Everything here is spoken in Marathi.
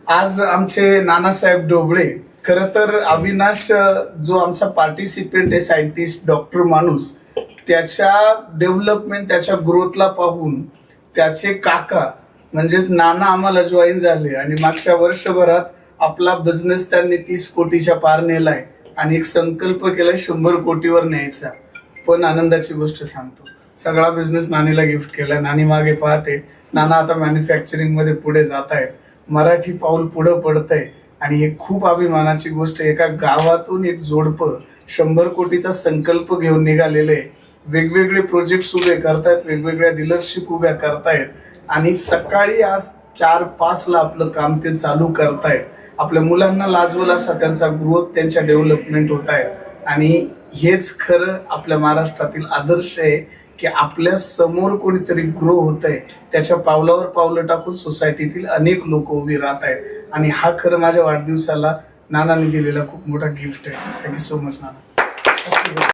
आज आमचे नानासाहेब ढोबळे खर तर अविनाश जो आमचा पार्टिसिपेंट आहे, सायंटिस्ट डॉक्टर माणूस, त्याच्या डेव्हलपमेंट त्याच्या ग्रोथला पाहून त्याचे काका म्हणजेच नाना आम्हाला जॉईन झाले आणि मागच्या वर्षभरात आपला बिझनेस त्यांनी 30 कोटीच्या पार नेलाय आणि एक संकल्प केलाय 100 कोटीवर न्यायचा. पण आनंदाची गोष्ट सांगतो, सगळा बिझनेस नानीला गिफ्ट केलाय. नानी मागे पाहते, नाना आता मॅन्युफॅक्चरिंग मध्ये पुढे जात आहेत, मराठी पाऊल पुढे पडतंय आणि हे खूप अभिमानाची गोष्ट. एका गावातून एक जोडपं 100 कोटीचा संकल्प घेऊन निघालेले, वेगवेगळे प्रोजेक्ट उभे करतायत, वेगवेगळ्या डीलरशिप उभ्या करतायत आणि सकाळी आज 4-5 ला आपलं काम ते चालू करतायत. आपल्या मुलांना लाजवल असा त्यांचा ग्रोथ, त्यांच्या डेव्हलपमेंट होत आहे आणि हेच खरं आपल्या महाराष्ट्रातील आदर्श आहे की आपल्या समोर कोणीतरी ग्रो होत आहे, त्याच्या पावलावर पावलं टाकून सोसायटीतील अनेक लोक उभी राहत आहेत आणि हा खरं माझ्या वाढदिवसाला नानांनी दिलेला खूप मोठा गिफ्ट आहे. थँक्यू सो मच नाना.